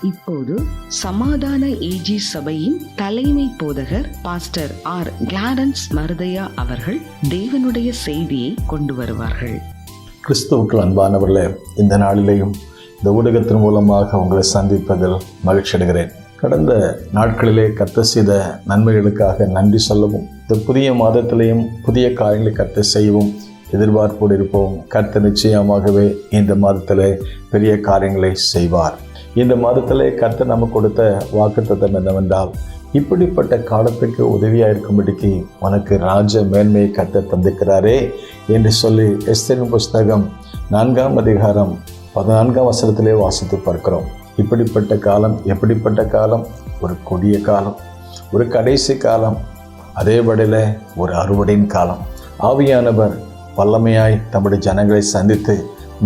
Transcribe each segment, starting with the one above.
இப்போது சமாதான ஏஜி சபையின் தலைமை போதகர் பாஸ்டர் ஆர் கிளாரன்ஸ் மருதையா அவர்கள் தேவனுடைய செய்தியை கொண்டு வருவார்கள். கிறிஸ்துவுக்குள் அன்பானவர்களே, இந்த நாளிலேயும் இந்த ஊடகத்தின் மூலமாக உங்களை சந்திப்பதில் மகிழ்ச்சி அடைகிறேன். கடந்த நாட்களிலே கர்த்தர் செய்த நன்மைகளுக்காக நன்றி சொல்லவும், இந்த புதிய மாதத்திலேயும் புதிய காரியங்களை கர்த்தர் செய்யவும் எதிர்பார்ப்போடு இருப்போம். கர்த்தர் நிச்சயமாகவே இந்த மாதத்திலே பெரிய காரியங்களை செய்வார். இந்த மாதத்திலே கர்த்தர் நமக்கு கொடுத்த வாக்குத்தத்தம் என்னவென்றால், இப்படிப்பட்ட காலத்துக்கு உதவியாக இருக்கும்படிக்கு உனக்கு ராஜ மேன்மையை கர்த்தர் தந்திருக்கிறாரே என்று சொல்லி எஸ்தரின் புஸ்தகம் 4ஆம் அதிகாரம் 14ஆம் வசனத்திலே வாசித்து பார்க்கிறோம். இப்படிப்பட்ட காலம் எப்படிப்பட்ட காலம்? ஒரு கொடிய காலம், ஒரு கடைசி காலம், அதே வழியில் ஒரு அறுவடையின் காலம். ஆவியானவர் வல்லமையாய் தம்முடைய ஜனங்களை சந்தித்து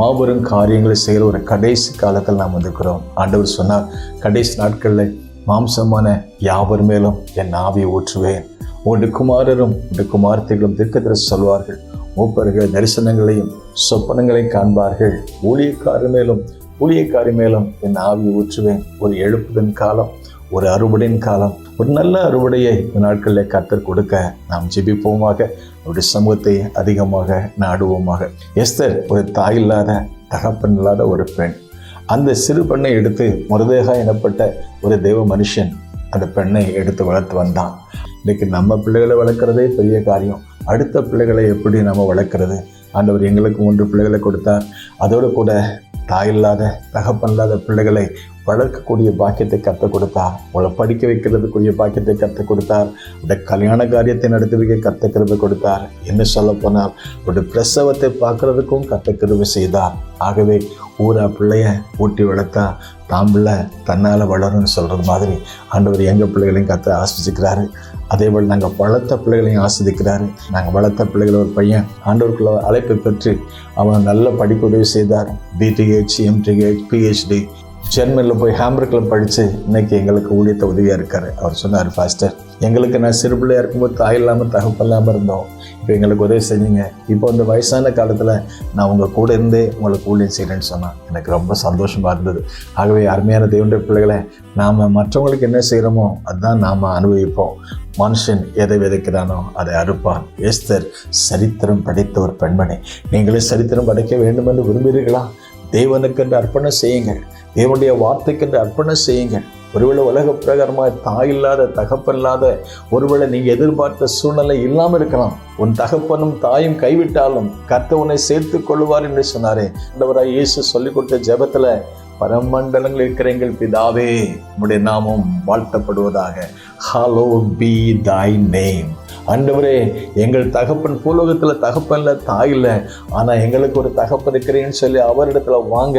மாபெரும் காரியங்களை செய்கிற ஒரு கடைசி காலத்தில் நாம் வந்திருக்கிறோம். ஆண்டவர் சொன்னார், கடைசி நாட்களில் மாம்சமான யாவர் மேலும் என் ஆவியை ஊற்றுவேன். உங்களுடைய குமாரரும் உங்களுடைய குமார்த்திகளும் தீர்க்கதரிசி சொல்வார்கள். மூப்பர்கள் தரிசனங்களையும் சொப்பனங்களையும் காண்பார்கள். ஊழியக்காரி மேலும் என் ஆவியை ஊற்றுவேன். ஒரு எழுப்புதன் காலம், ஒரு அறுவடையின் காலம், ஒரு நல்ல அறுவடையை இந்த நாட்களில் கர்த்தர் கொடுக்க நாம் ஜெபிப்போமாக. அவருடைய சமூகத்தை அதிகமாக நாடுவோமாக. எஸ்தர் ஒரு தாய் இல்லாத தகப்பன் இல்லாத ஒரு பெண். அந்த சிறு பெண்ணை எடுத்து மொர்தெகாய் எனப்பட்ட ஒரு தெய்வ மனுஷன் அந்த பெண்ணை எடுத்து வளர்த்து வந்தான். இன்றைக்கு நம்ம பிள்ளைகளை வளர்க்குறதே பெரிய காரியம். அடுத்த பிள்ளைகளை எப்படி நம்ம வளர்க்குறது? ஆண்டவர் எங்களுக்கு 3 பிள்ளைகளை கொடுத்தார். அதோடு கூட தாய் இல்லாத தகப்பன் இல்லாத பிள்ளைகளை வளர்க்கக்கூடிய பாக்கியத்தை கற்றுக் கொடுத்தார். உங்களை படிக்க வைக்கிறதுக்குரிய பாக்கியத்தை கற்றுக் கொடுத்தார். இந்த கல்யாண காரியத்தை நடத்தி வைக்க கற்றுக்கிறது கொடுத்தார். என்ன சொல்ல போனால் ஒரு பிரசவத்தை பார்க்கறதுக்கும் கற்றுக்கிறது செய்தார். ஆகவே ஊரா பிள்ளைய ஊட்டி வளர்த்தா தாம் பிள்ளை தன்னால் வளரும்னு சொல்கிறது மாதிரி ஆண்டவர் எங்கள் பிள்ளைகளையும் கற்று ஆஸ்வதிக்கிறாரு. அதேபோல் நாங்கள் வளர்த்த பிள்ளைகளையும் ஆஸ்வதிக்கிறாரு. நாங்கள் வளர்த்த பிள்ளைகளை ஒரு பையன் ஆண்டவருக்குள்ள அழைப்பை பெற்று அவன் நல்ல படிப்பு உதவி செய்தார். பிடிஹெச், எம்டிஹெச், பிஹெச்டி ஜெர்மனியில் போய் ஹாம்பர்கில் படித்து இன்னைக்கு எங்களுக்கு ஊழியத்தை உதவியாக இருக்கார். அவர் சொன்னார், பாஸ்டர் எங்களுக்கு நான் சிறு பிள்ளையாக இருக்கும்போது தாய் இல்லாமல் தகப்பன் இல்லாமல் இருந்தோம். இப்போ எங்களுக்கு உதவி செஞ்சீங்க. இப்போ இந்த வயசான காலத்தில் நான் உங்கள் கூட இருந்தே உங்களுக்கு ஊழியம் செய்கிறேன்னு சொன்னான். எனக்கு ரொம்ப சந்தோஷமாக இருந்தது. ஆகவே அருமையான தேவனுடைய பிள்ளைகளை நாம் மற்றவங்களுக்கு என்ன செய்கிறோமோ அதுதான் நாம் அனுபவிப்போம். மனுஷன் எதை விதைக்கிறானோ அதை அறுப்பான். எஸ்தர் சரித்திரம் படைத்த ஒரு பெண்மணி. நீங்களே சரித்திரம் படைக்க வேண்டும் என்று விரும்புகிறீர்களா? தேவனுக்கென்று அர்ப்பணம் செய்யுங்கள். தேவனுடைய வார்த்தைக்கென்று அர்ப்பணம் செய்யுங்கள். ஒருவேளை உலக பிரகாரமாக தாய் இல்லாத தகப்பன் இல்லாத ஒருவேளை நீங்கள் எதிர்பார்த்த சூழ்நிலை இல்லாமல் இருக்கலாம். உன் தகப்பனும் தாயும் கைவிட்டாலும் கர்த்தர் உன்னை சேர்த்து கொள்வார் என்று சொன்னாரே. ஆண்டவராய் இயேசு சொல்லிக் கொடுத்த ஜெபத்தில், பரமண்டலங்கள் இருக்கிற எங்கள் பிதாவே உம்முடைய நாமம் வாழ்த்தப்படுவதாக. ஹalloed be thy name. ஆண்டவரே, எங்கள் தகப்பன் பூலோகத்தில் தகப்பன் இல்லை, தாய் இல்லை, ஆனால் எங்களுக்கு ஒரு தகப்பன் இருக்கிறேன்னு சொல்லி அவரிடத்துல வாங்க,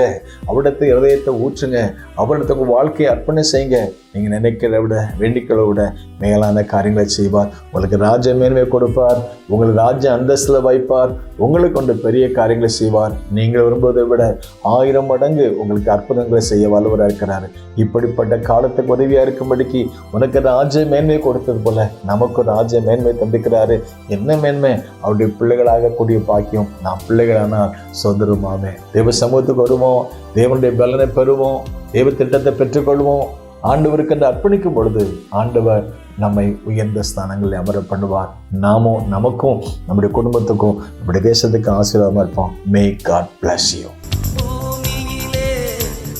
அவரிடத்து இதயத்தை ஊற்றுங்க, அவரிடத்துக்கு வாழ்க்கையை அர்ப்பணம் செய்யுங்க. நீங்கள் நினைக்கிறத விட வேண்டிக்கிறத விட மேலான காரியங்களை செய்வார். உங்களுக்கு ராஜ மேன்மை கொடுப்பார். உங்களை ராஜ அந்தஸ்தில் வைப்பார். உங்களை கொண்டு பெரிய காரியங்களை செய்வார். நீங்கள் விரும்புவதை விட 1000 மடங்கு உங்களுக்கு அற்புதங்களை செய்ய வல்லவராக இருக்கிறாரு. இப்படிப்பட்ட காலத்துக்கு உதவியாக இருக்கும்படிக்கு உனக்கு ராஜ மேன்மை கொடுத்தது போல நமக்கு ராஜ மேன்மை தந்திக்கிறாரு. என்ன மேன்மை? அவருடைய பிள்ளைகளாகக்கூடிய பாக்கியம். நாம் பிள்ளைகளானால் சொந்தருமாமே. தேவ சமூகத்துக்கு வருவோம், தேவனுடைய பலனை பெறுவோம், தேவ திட்டத்தை பெற்றுக்கொள்வோம். ஆண்டவருக்கு என்று அர்ப்பணிக்கும் பொழுது ஆண்டவர் நம்மை உயர்ந்த ஸ்தானங்களில் அமர பண்ணுவார். நாமும் நமக்கும் நம்முடைய குடும்பத்துக்கும் நம்முடைய தேசத்துக்கு ஆசீர்வாதமாக இருப்போம். May God bless you.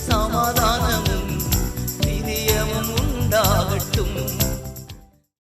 சமாதானமும் நிதியமும் உண்டாகட்டும்.